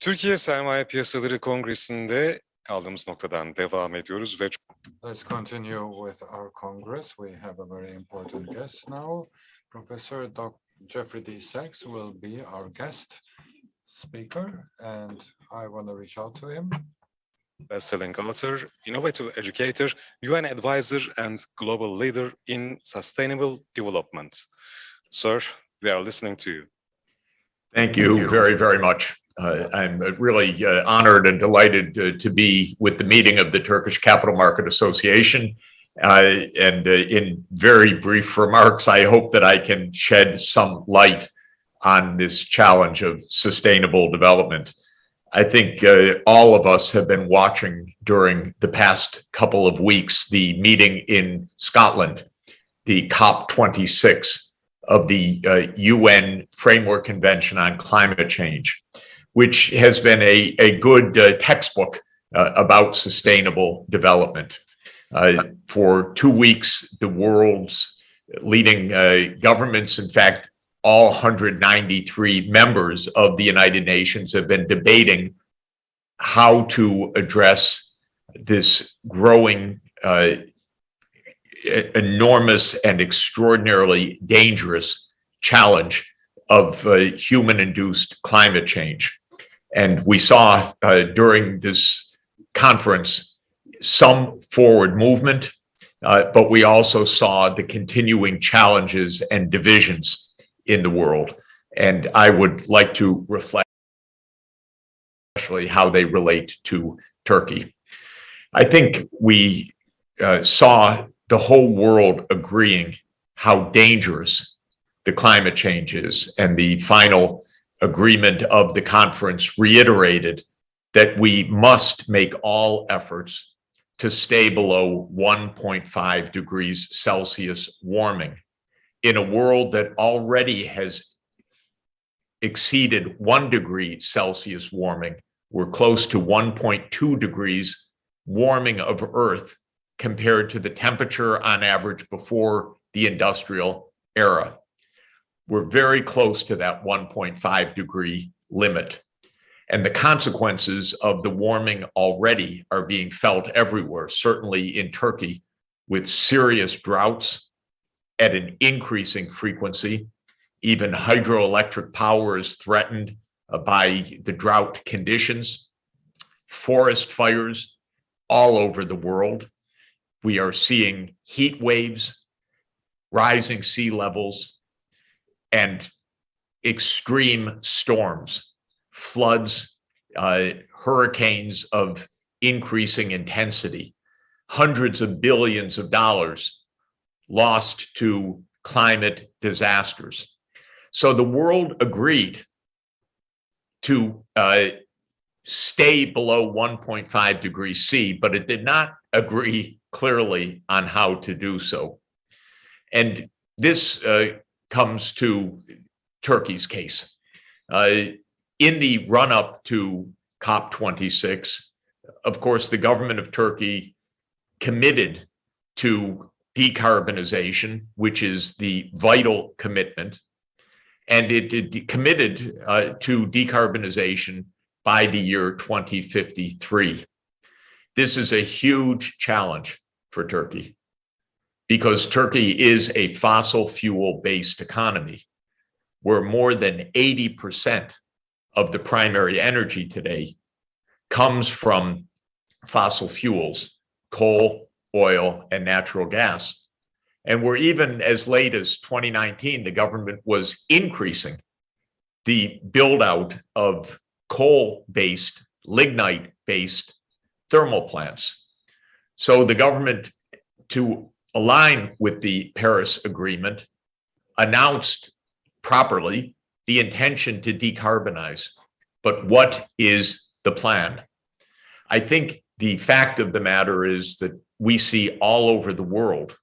Türkiye Sermaye Piyasaları Kongresi'nde aldığımız noktadan devam ediyoruz ve Let's continue with our Congress. We have a very important guest now. Professor Jeffrey D. Sachs will be our guest speaker, and I want to reach out to him. best-selling author, innovative educator, UN advisor, and global leader in sustainable development. Sir, we are listening to you. Thank you very, very much. I'm really honored and delighted to be with the meeting of the Turkish Capital Market Association. In very brief remarks, I hope that I can shed some light on this challenge of sustainable development. I think all of us have been watching during the past couple of weeks the meeting in Scotland, the COP26 of the UN Framework Convention on Climate Change, which has been a good textbook about sustainable development. For 2 weeks, the world's leading governments, in fact, all 193 members of the United Nations have been debating how to address this growing enormous and extraordinarily dangerous challenge of human-induced climate change. And we saw during this conference some forward movement, but we also saw the continuing challenges and divisions in the world. And I would like to reflect especially how they relate to Turkey. I think we saw the whole world agreeing how dangerous the climate change is, and the final agreement of the conference reiterated that we must make all efforts to stay below 1.5 degrees Celsius warming in a world that already has exceeded 1 degree Celsius warming. We're close to 1.2 degrees warming of Earth compared to the temperature on average before the industrial era. We're very close to that 1.5 degree limit. And the consequences of the warming already are being felt everywhere, certainly in Turkey, with serious droughts at an increasing frequency. Even hydroelectric power is threatened by the drought conditions, forest fires all over the world. We are seeing heat waves, rising sea levels, and extreme storms, floods, hurricanes of increasing intensity, hundreds of billions of dollars lost to climate disasters. So the world agreed to stay below 1.5 degrees C, but it did not agree clearly on how to do so. And this comes to Turkey's case. In the run-up to COP26, of course, the government of Turkey committed to decarbonization, which is the vital commitment, and it committed to decarbonization by the year 2053. This is a huge challenge for Turkey because Turkey is a fossil fuel-based economy where more than 80% of the primary energy today comes from fossil fuels, coal, oil, and natural gas. And where even as late as 2019, the government was increasing the build out of coal-based, lignite-based thermal plants. So the government, to align with the Paris Agreement, announced properly the intention to decarbonize. But what is the plan? I think the fact of the matter is that we see all over the world,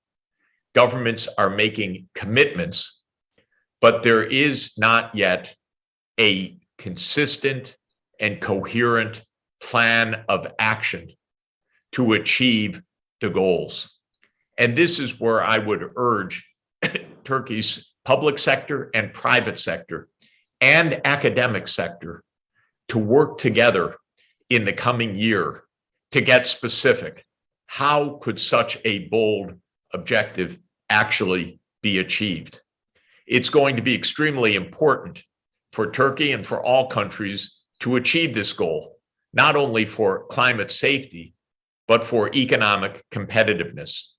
governments are making commitments, but there is not yet a consistent and coherent plan of action to achieve the goals. And this is where I would urge Turkey's public sector and private sector and academic sector to work together in the coming year to get specific. How could such a bold objective actually be achieved? It's going to be extremely important for Turkey and for all countries to achieve this goal, not only for climate safety, but for economic competitiveness.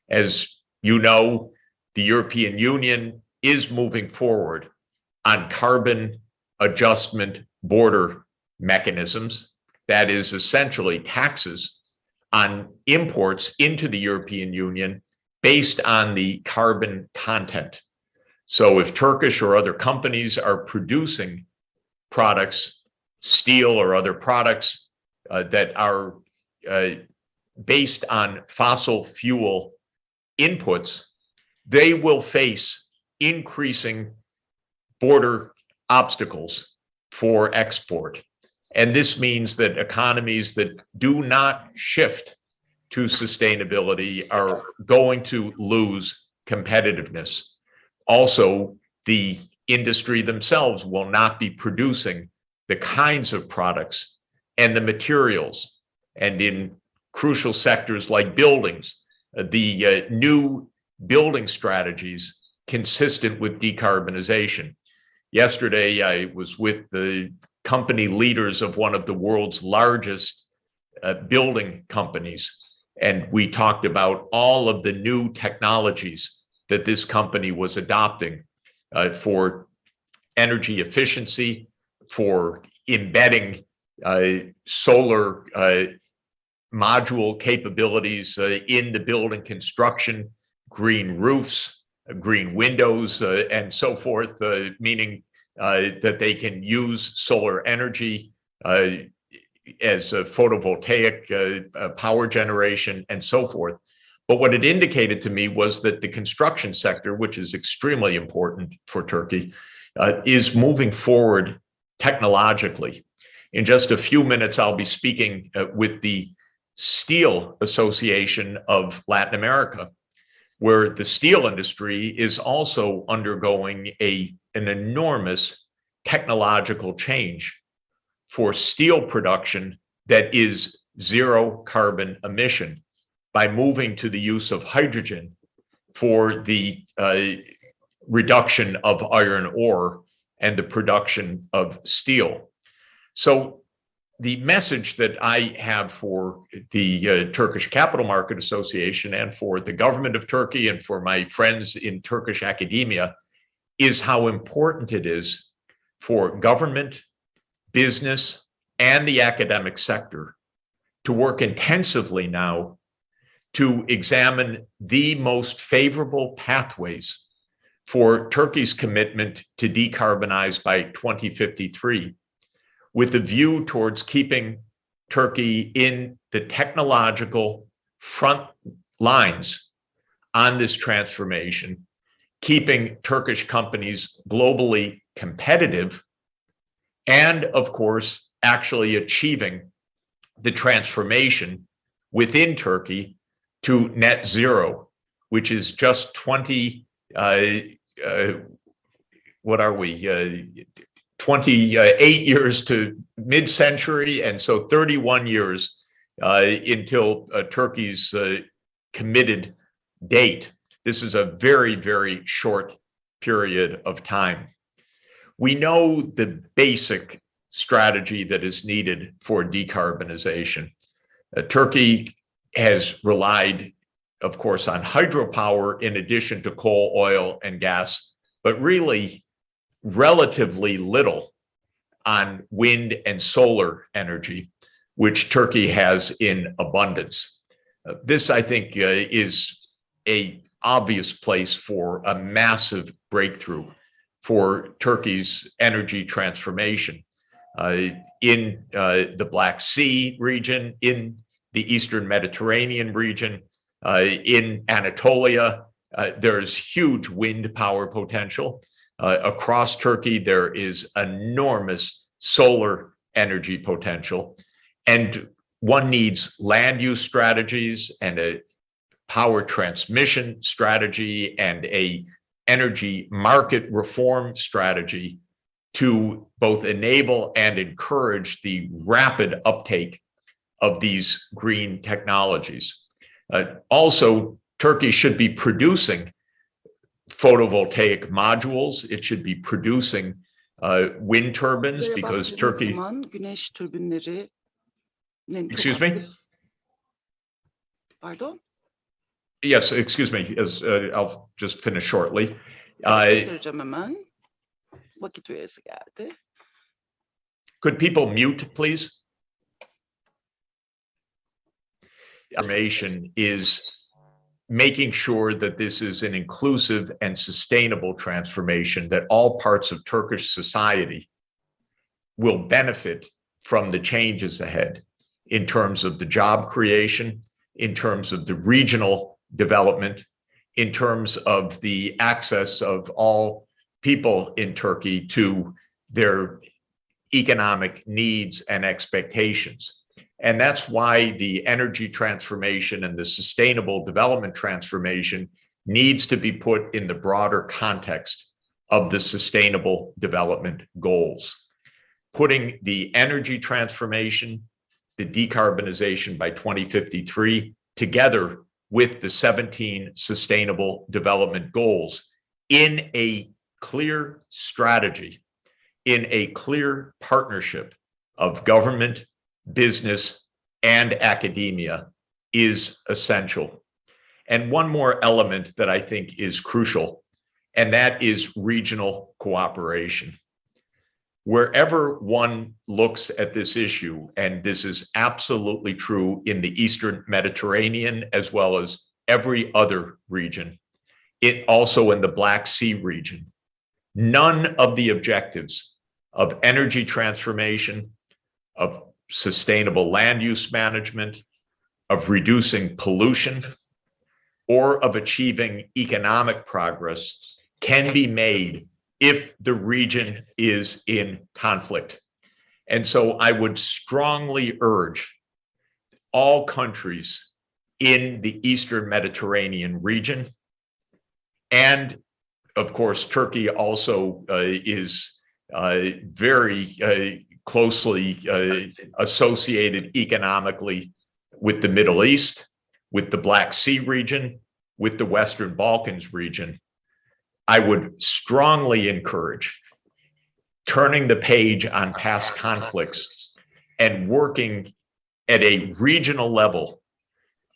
As you know, the European Union is moving forward on carbon adjustment border mechanisms, that is essentially taxes on imports into the European Union based on the carbon content. So if Turkish or other companies are producing products, steel or other products that are based on fossil fuel inputs, they will face increasing border obstacles for export. And this means that economies that do not shift to sustainability are going to lose competitiveness. Also, the industry themselves will not be producing the kinds of products and the materials. And in crucial sectors like buildings, the new building strategies consistent with decarbonization. Yesterday, I was with the company leaders of one of the world's largest building companies, and we talked about all of the new technologies that this company was adopting for energy efficiency, for embedding solar module capabilities in the building construction, green roofs, green windows, and so forth, meaning that they can use solar energy as a photovoltaic power generation and so forth. But what it indicated to me was that the construction sector, which is extremely important for Turkey, is moving forward technologically. In just a few minutes, I'll be speaking with the Steel Association of Latin America, where the steel industry is also undergoing an enormous technological change for steel production that is zero carbon emission by moving to the use of hydrogen for the reduction of iron ore and the production of steel. So the message that I have for the Turkish Capital Market Association and for the government of Turkey and for my friends in Turkish academia is how important it is for government, business, and the academic sector to work intensively now to examine the most favorable pathways for Turkey's commitment to decarbonize by 2053, with a view towards keeping Turkey in the technological front lines on this transformation, keeping Turkish companies globally competitive, and of course, actually achieving the transformation within Turkey to net zero, which is just 28 years to mid-century, and so 31 years until Turkey's committed date. This is a very, very short period of time. We know the basic strategy that is needed for decarbonization. Turkey has relied, of course, on hydropower in addition to coal, oil, and gas, but really relatively little on wind and solar energy, which Turkey has in abundance. This, I think, is an obvious place for a massive breakthrough for Turkey's energy transformation. In the Black Sea region, in the Eastern Mediterranean region, in Anatolia, there's huge wind power potential. Across Turkey, there is enormous solar energy potential. And one needs land use strategies and a power transmission strategy and a energy market reform strategy to both enable and encourage the rapid uptake of these green technologies. Also, Turkey should be producing photovoltaic modules. It should be producing wind turbines Buraya because baktığınız Turkey, zaman güneş türbinleri excuse me? Pardon? Yes, excuse me, as I'll just finish shortly. Göstereceğim hemen. Vakit uyarısı geldi. Could people mute, please? Information is making sure that this is an inclusive and sustainable transformation, that all parts of Turkish society will benefit from the changes ahead in terms of the job creation, in terms of the regional development, in terms of the access of all people in Turkey to their economic needs and expectations. And that's why the energy transformation and the sustainable development transformation needs to be put in the broader context of the sustainable development goals. Putting the energy transformation, the decarbonization by 2053 together with the 17 sustainable development goals in a clear strategy, in a clear partnership of government, business, and academia is essential. And one more element that I think is crucial, and that is regional cooperation. Wherever one looks at this issue, and this is absolutely true in the Eastern Mediterranean as well as every other region, it also in the Black Sea region, none of the objectives of energy transformation, of sustainable land use management, of reducing pollution, or of achieving economic progress can be made if the region is in conflict. And so I would strongly urge all countries in the Eastern Mediterranean region, and of course, Turkey also is very closely associated economically with the Middle East, with the Black Sea region, with the Western Balkans region. I would strongly encourage turning the page on past conflicts and working at a regional level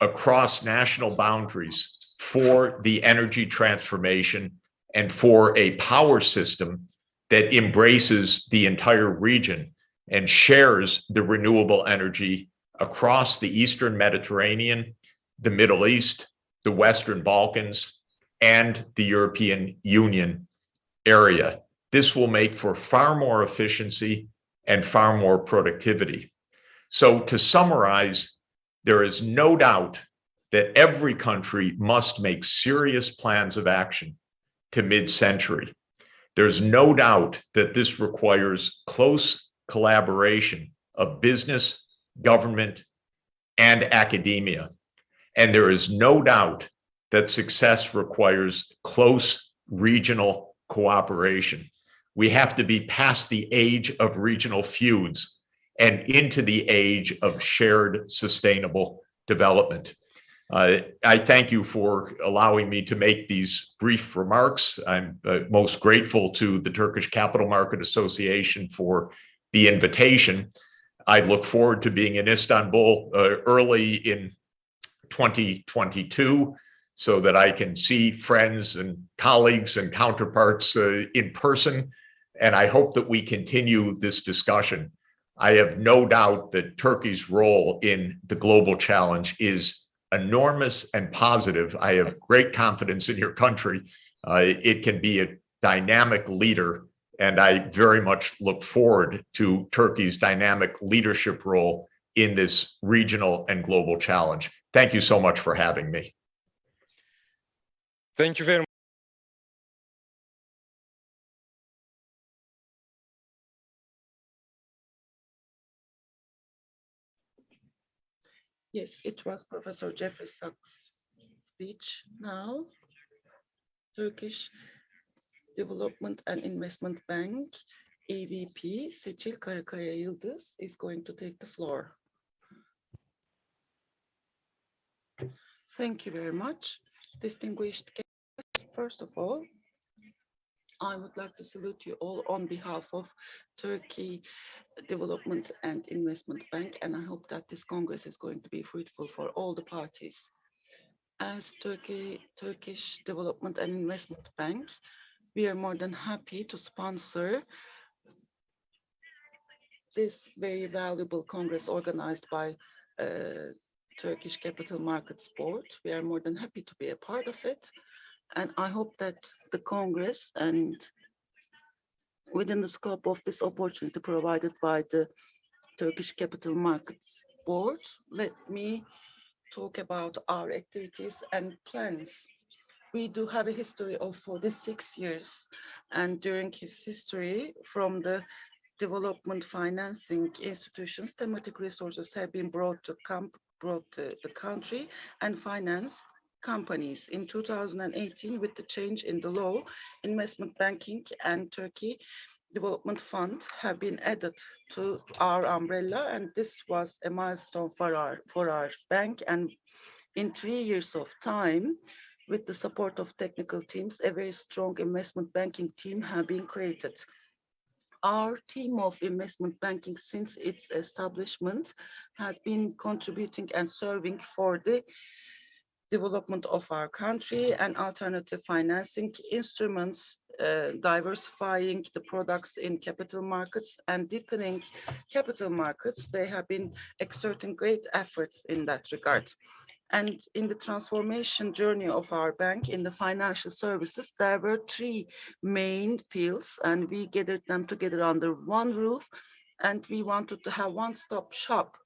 across national boundaries for the energy transformation and for a power system that embraces the entire region and shares the renewable energy across the Eastern Mediterranean, the Middle East, the Western Balkans, and the European Union area. This will make for far more efficiency and far more productivity. So to summarize, there is no doubt that every country must make serious plans of action to mid-century. There's no doubt that this requires close collaboration of business, government, and academia. And there is no doubt that success requires close regional cooperation. We have to be past the age of regional feuds and into the age of shared sustainable development. I thank you for allowing me to make these brief remarks. I'm most grateful to the Turkish Capital Market Association for the invitation. I look forward to being in Istanbul early in 2022 so that I can see friends and colleagues and counterparts in person. And I hope that we continue this discussion. I have no doubt that Turkey's role in the global challenge is enormous and positive. I have great confidence in your country. It can be a dynamic leader, and I very much look forward to Turkey's dynamic leadership role in this regional and global challenge. Thank you so much for having me. Thank you very much. Yes, it was Professor Jeffrey Sachs' speech. Now, Turkish Development and Investment Bank EVP Seçil Karakaya Yıldız is going to take the floor. Thank you very much. Distinguished guests, first of all, I would like to salute you all on behalf of Turkey Development and Investment Bank, and I hope that this Congress is going to be fruitful for all the parties. As Turkish Development and Investment Bank, we are more than happy to sponsor this very valuable Congress organized by Turkish Capital Markets Board. We are more than happy to be a part of it. And I hope that the Congress and within the scope of this opportunity provided by the Turkish Capital Markets Board, let me talk about our activities and plans. We do have a history of 46 years, and during his history, from the development financing institutions, thematic resources have been brought to the country and finance companies. In 2018, with the change in the law, investment banking and Turkey Development Fund have been added to our umbrella, and this was a milestone for our bank. And in 3 years of time, with the support of technical teams, a very strong investment banking team have been created. Our team of investment banking since its establishment has been contributing and serving for the development of our country and alternative financing instruments, diversifying the products in capital markets and deepening capital markets. They have been exerting great efforts in that regard. And in the transformation journey of our bank in the financial services, there were three main fields, and we gathered them together under one roof. And we wanted to have one-stop shop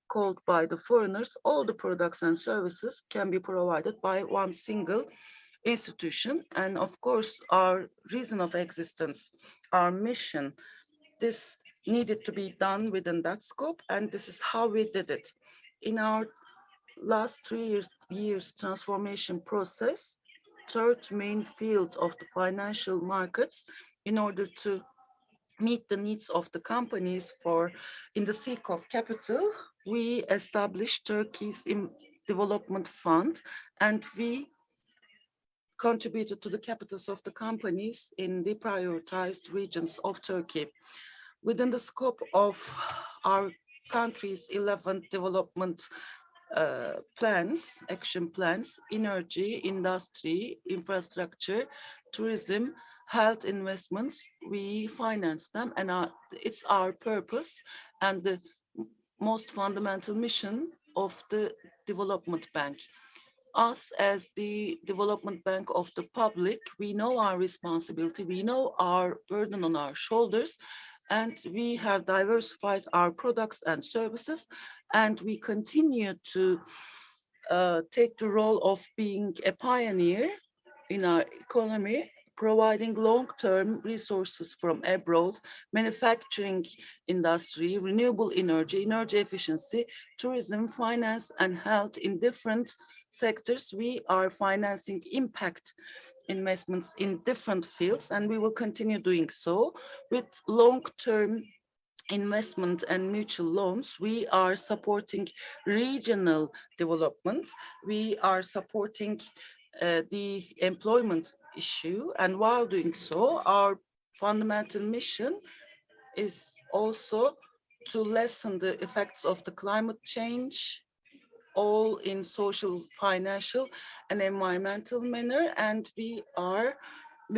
called by the foreigners. All the products and services can be provided by one single institution. And of course, our reason of existence, our mission, this needed to be done within that scope. And this is how we did it. In our last 3 years transformation process, third main field of the financial markets, in order to meet the needs of the companies in the seek of capital, we established Turkey's Development Fund, and we contributed to the capitals of the companies in the prioritized regions of Turkey. Within the scope of our country's 11 development action plans, energy, industry, infrastructure, tourism, health investments, we finance them, and it's our purpose and the most fundamental mission of the development bank. Us as the development bank of the public, we know our responsibility, we know our burden on our shoulders, and we have diversified our products and services, and we continue to take the role of being a pioneer in our economy, providing long-term resources from abroad, manufacturing industry, renewable energy, energy efficiency, tourism, finance, and health in different sectors. We are financing impact investments in different fields, and we will continue doing so with long-term investment and mutual loans. We are supporting regional development. We are supporting the employment issue. And while doing so, our fundamental mission is also to lessen the effects of the climate change, all in social, financial, and environmental manner. And we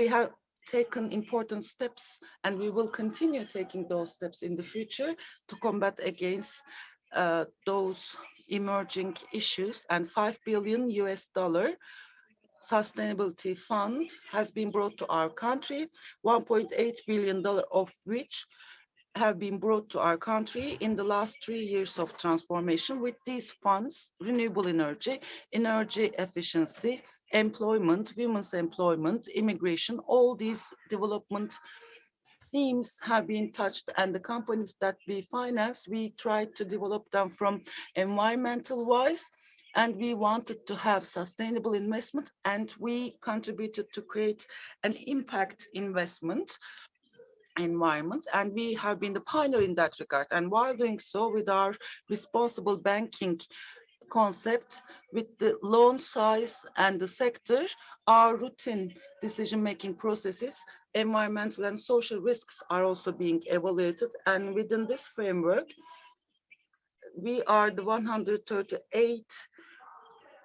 have taken important steps, and we will continue taking those steps in the future to combat against those emerging issues. And $5 billion sustainability fund has been brought to our country, $1.8 billion of which have been brought to our country in the last 3 years of transformation. With these funds, renewable energy, energy efficiency, employment, women's employment, immigration, all these development themes have been touched, and the companies that we finance, we try to develop them from environmental wise, and we wanted to have sustainable investment, and we contributed to create an impact investment environment, and we have been the pioneer in that regard. And while doing so, with our responsible banking concept, with the loan size and the sector, our routine decision-making processes, environmental and social risks are also being evaluated. And within this framework, we are the 138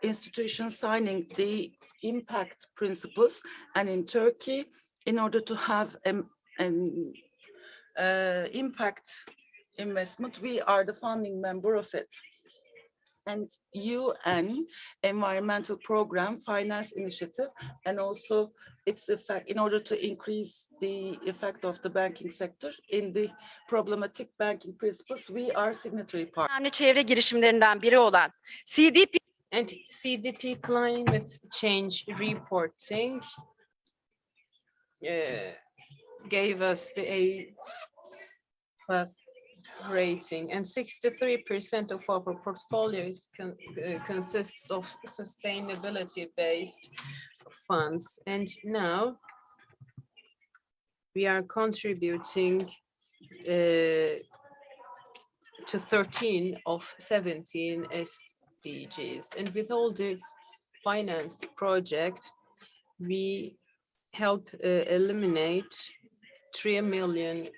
institutions signing the impact principles. And in Turkey, in order to have an impact investment, we are the founding member of it. And UN Environmental Program Finance Initiative, and also its effect in order to increase the effect of the banking sector in the problematic banking principles, we are signatory partners. Önemli çevre girişimlerinden biri olan CDP And CDP climate change reporting gave us the A+ rating, and 63% of our portfolio consists of sustainability-based funds. And now we are contributing to 13 of 17 SDGs. And with all the financed project, we help eliminate 3 million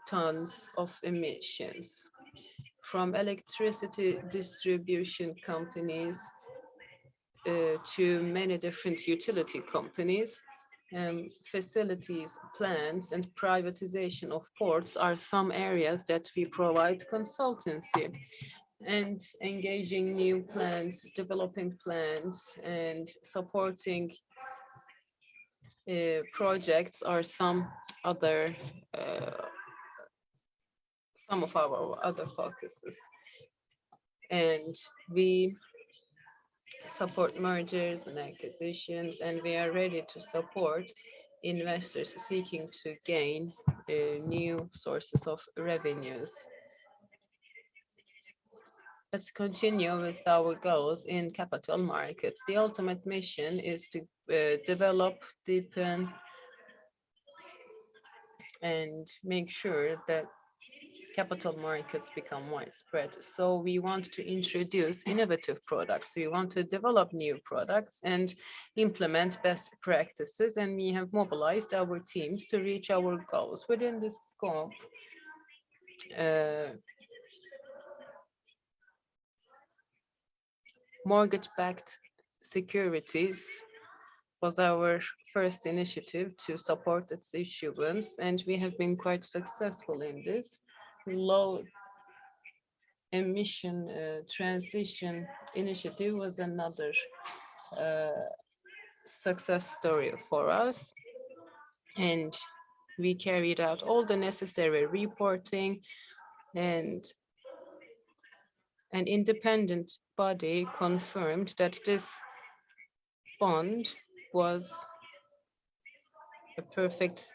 tons of emissions from electricity distribution companies to many different utility companies. Facilities, plants, and privatization of ports are some areas that we provide consultancy, and engaging new plans, developing plans, and supporting projects are some of our other focuses. And we support mergers and acquisitions, and we are ready to support investors seeking to gain new sources of revenues. Let's continue with our goals in capital markets. The ultimate mission is to develop, deepen, and make sure that capital markets become widespread. So we want to introduce innovative products. We want to develop new products and implement best practices. And we have mobilized our teams to reach our goals. Within this scope, mortgage-backed securities was our first initiative to support its issuance, and we have been quite successful in this. Low emission transition initiative was another success story for us, and we carried out all the necessary reporting, and an independent body confirmed that this bond was a perfect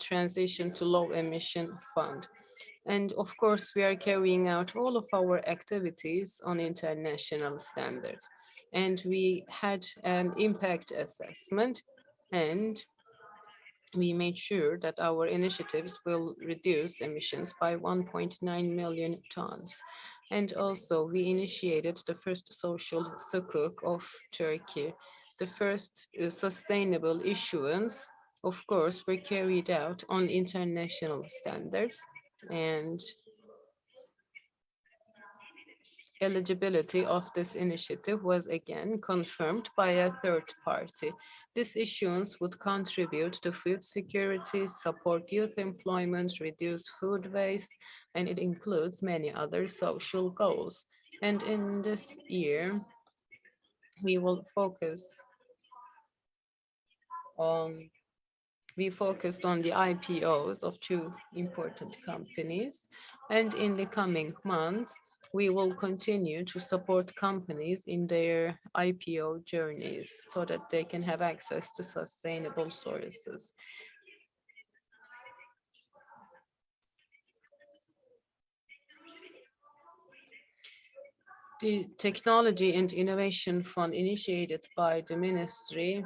transition to low emission fund. And of course, we are carrying out all of our activities on international standards. And we had an impact assessment, and we made sure that our initiatives will reduce emissions by 1.9 million tons. And also, we initiated the first social sukuk of Turkey. The first sustainable issuance, of course, were carried out on international standards, and eligibility of this initiative was again confirmed by a third party. This issuance would contribute to food security, support youth employment, reduce food waste, and it includes many other social goals. And in this year, we will focused on the IPOs of 2 important companies. And in the coming months, we will continue to support companies in their IPO journeys so that they can have access to sustainable sources. The Technology and Innovation Fund, initiated by the ministry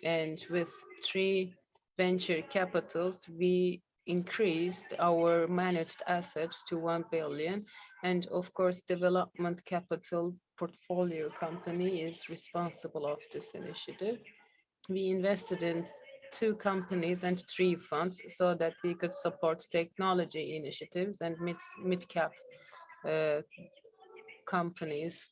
and with 3 venture capitals, we increased our managed assets to 1 billion. And of course, Development Capital Portfolio Company is responsible of this initiative. We invested in 2 companies and 3 funds so that we could support technology initiatives and mid-cap companies.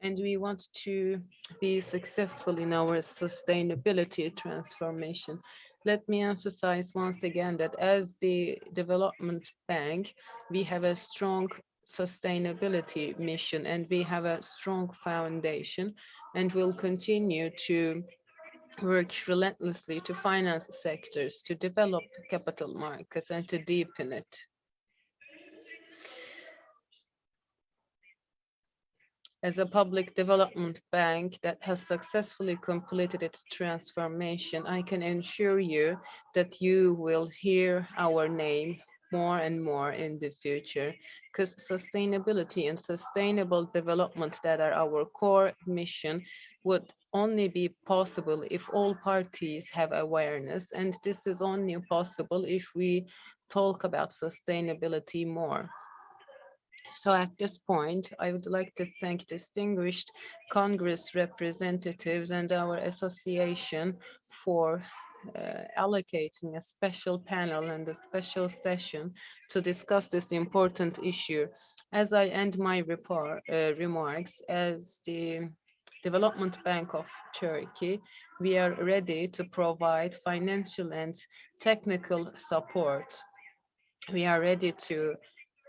And we want to be successful in our sustainability transformation. Let me emphasize once again that as the development bank, we have a strong sustainability mission and we have a strong foundation, and will continue to work relentlessly to finance sectors, to develop capital markets and to deepen it. As a public development bank that has successfully completed its transformation, I can assure you that you will hear our name more and more in the future, because sustainability and sustainable development that are our core mission would only be possible if all parties have awareness, and this is only possible if we talk about sustainability more. So at this point, I would like to thank distinguished Congress representatives and our association for allocating a special panel and a special session to discuss this important issue. As I end my remarks, as the Development Bank of Turkey, we are ready to provide financial and technical support. We are ready to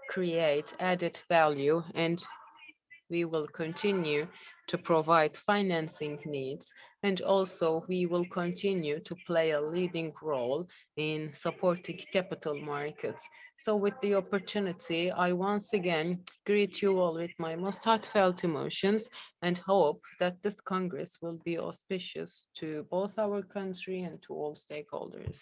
create added value, and we will continue to provide financing needs, and also we will continue to play a leading role in supporting capital markets. So with the opportunity, I once again greet you all with my most heartfelt emotions and hope that this Congress will be auspicious to both our country and to all stakeholders.